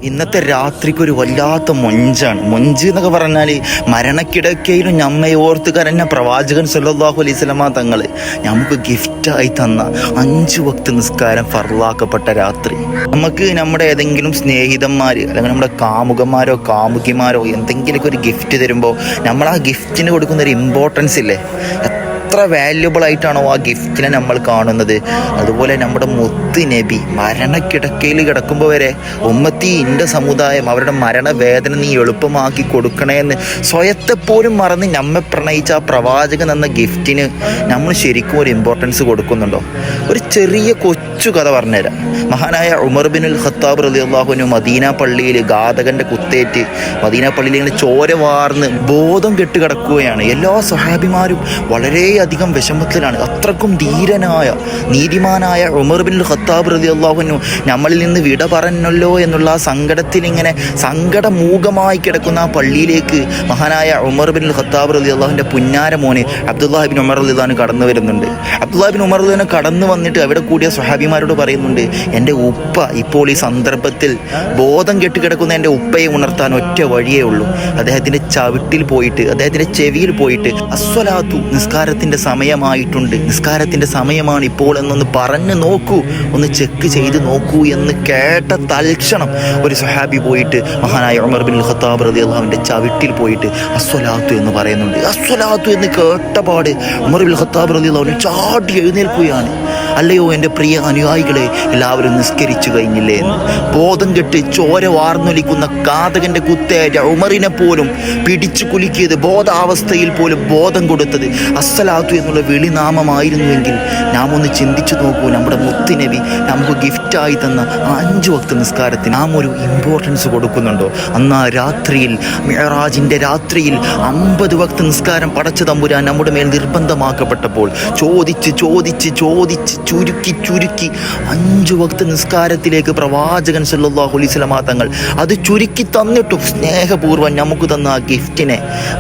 ഇന്നത്തെ രാത്രിക്കൊരു വല്ലാത്ത മൊഞ്ചാണ്. മൊഞ്ച് എന്നൊക്കെ പറഞ്ഞാൽ മരണക്കിടക്കയിലും നമ്മയോർത്ത് കരഞ്ഞ പ്രവാചകൻ സല്ലല്ലാഹു അലൈഹി വസല്ലമ തങ്ങൾ നമുക്ക് ഗിഫ്റ്റായി തന്ന 5 വക്ത് നിസ്കാരം ഫർളാക്കപ്പെട്ട രാത്രി. നമുക്ക് നമ്മുടെ ഏതെങ്കിലും സ്നേഹിതന്മാർ അല്ലെങ്കിൽ നമ്മുടെ കാമുകന്മാരോ കാമുകിമാരോ എന്തെങ്കിലുമൊക്കെ ഒരു ഗിഫ്റ്റ് തരുമ്പോൾ നമ്മൾ ആ ഗിഫ്റ്റിന് കൊടുക്കുന്ന ഒരു ഇമ്പോർട്ടൻസ് ഇല്ലേ, എത്ര വാല്യുബിൾ ആയിട്ടാണോ ആ ഗിഫ്റ്റിനെ നമ്മൾ കാണുന്നത്. അതുപോലെ നമ്മുടെ മുത്ത് നബി മരണക്കിടക്കയിൽ കിടക്കുമ്പോൾ വരെ ഉമ്മത്തി ഇൻ്റെ സമുദായം അവരുടെ മരണവേദന നീ എളുപ്പമാക്കി കൊടുക്കണേന്ന് സ്വയത്തെപ്പോലും മറന്ന് നമ്മെ പ്രണയിച്ച ആ പ്രവാചകൻ എന്ന ഗിഫ്റ്റിന് നമ്മൾ ശരിക്കും ഒരു ഇമ്പോർട്ടൻസ് കൊടുക്കുന്നുണ്ടോ? ഒരു ചെറിയ കൊച്ചു കഥ പറഞ്ഞുതരാം. മഹാനായ ഉമർ ബിനുൽ ഖത്താബ് റളിയല്ലാഹു അൻഹു മദീന പള്ളിയിൽ ഘാതകന്റെ കുത്തേറ്റ് മദീന പള്ളിയിൽ ഇങ്ങനെ ചോര വാർന്ന് ബോധം കെട്ട് കിടക്കുകയാണ്. എല്ലാ സ്വഹാബിമാരും വളരെയധികം വിഷമത്തിലാണ്. അത്രക്കും ധീരനായ നീതിമാനായ ഉമർ ബിനുൽ ഖത്താബ് റളിയല്ലാഹു അൻഹു നമ്മളിൽ നിന്ന് വിട പറഞ്ഞല്ലോ എന്നുള്ള ആ സങ്കടത്തിൽ ഇങ്ങനെ സങ്കടമൂകമായി കിടക്കുന്ന ആ പള്ളിയിലേക്ക് മഹാനായ ഉമർ ബിനുൽ ഖത്താബ് റളിയല്ലാഹുവിൻ്റെ പുന്നാര മോന് അബ്ദുല്ലാഹി ബിൻ ഉമർ റളിയല്ലാഹു കടന്നു വരുന്നുണ്ട്. അബ്ദുല്ലാഹി ബിൻ ഉമർ റളിയല്ലാഹു കടന്നു വന്നിട്ട് അവിടെ കൂടിയ സ്വഹാബിമാരോട് പറയുന്നുണ്ട്, എൻ്റെ ഉപ്പ ഇപ്പോൾ ഈ സന്ദർഭത്തിൽ ബോധം കെട്ട് കിടക്കുന്ന എൻ്റെ ഉപ്പയെ ഉണർത്താൻ ഒറ്റ വഴിയേ ഉള്ളൂ. അദ്ദേഹത്തിൻ്റെ ചവിട്ടിൽ പോയിട്ട് അദ്ദേഹത്തിൻ്റെ ചെവിയിൽ പോയിട്ട് അസ്വലാത്തു നിസ്കാരത്തിൻ്റെ സമയമായിട്ടുണ്ട്, നിസ്കാരത്തിൻ്റെ സമയമാണ് ഇപ്പോൾ എന്നൊന്ന് പറഞ്ഞു നോക്കൂ, ഒന്ന് ചെക്ക് ചെയ്ത് നോക്കൂ എന്ന് കേട്ട തൽക്ഷണം ഒരു സ്വഹാബി പോയിട്ട് മഹാനായ ഉമർ ബിൻ ഖത്താബ് റളിയല്ലാഹുവിൻ്റെ ചവിട്ടിൽ പോയിട്ട് അസ്വലാത്തു എന്ന് പറയുന്നുണ്ട്. അസ്വലാത്തു എന്ന് കേട്ടപാട് ഉമർ ബിൻ ഖത്താബ് റളിയല്ലാഹു ചാടി എഴുന്നേൽക്കുകയാണ്. അല്ലയോ എൻ്റെ പ്രിയ അനുയായികളെ, എല്ലാവരും നിസ്കരിച്ചു കഴിഞ്ഞില്ലേ എന്ന്. ബോധം കെട്ട് ചോര വാർന്നൊലിക്കുന്ന ഘാതകന്റെ കുത്തേറ്റ ഉമറിനെ പോലും പിടിച്ചു കുലുക്കിയത്, ബോധാവസ്ഥയിൽ പോലും ബോധം കൊടുത്തത് അസ്സലാത്തു എന്നുള്ള വിളിനാമമായിരുന്നുവെങ്കിൽ നാം ഒന്ന് ചിന്തിച്ചു നോക്കൂ. നമ്മുടെ മുത്ത് നബി നമുക്ക് ഗിഫ്റ്റായി തന്ന 5 വക്ത് നിസ്കാരത്തിന് നാം ഒരു ഇമ്പോർട്ടൻസ് കൊടുക്കുന്നുണ്ടോ? അന്ന് ആ രാത്രിയിൽ, മിഅ്റാജിൻ്റെ രാത്രിയിൽ 50 വക്ത് നിസ്കാരം പടച്ച തമ്പുരാൻ നമ്മുടെ മേൽ നിർബന്ധമാക്കപ്പെട്ടപ്പോൾ ചോദിച്ച് ചോദിച്ച് ചോദിച്ച് ചുരുക്കി 5 വക്ത് നിസ്കാരത്തിലേക്ക് പ്രവാചകൻ സല്ലല്ലാഹു അലൈഹി വസല്ലമ തങ്ങൾ അത് ചുരുക്കി തന്നിട്ടും സ്നേഹപൂർവ്വം നമുക്ക് തന്ന ആ ഗിഫ്റ്റിനെ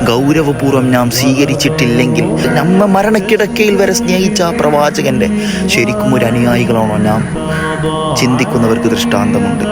ഗൗരവപൂർവ്വം നാം സ്വീകരിച്ചിട്ടില്ലെങ്കിൽ നമ്മ മരണക്കിടക്കയിൽ വരെ സ്നേഹിച്ച ആ പ്രവാചകൻ്റെ ശരിക്കും ഒരു അനുയായികളാണോ നാം? ചിന്തിക്കുന്നവർക്ക് ദൃഷ്ടാന്തമുണ്ട്.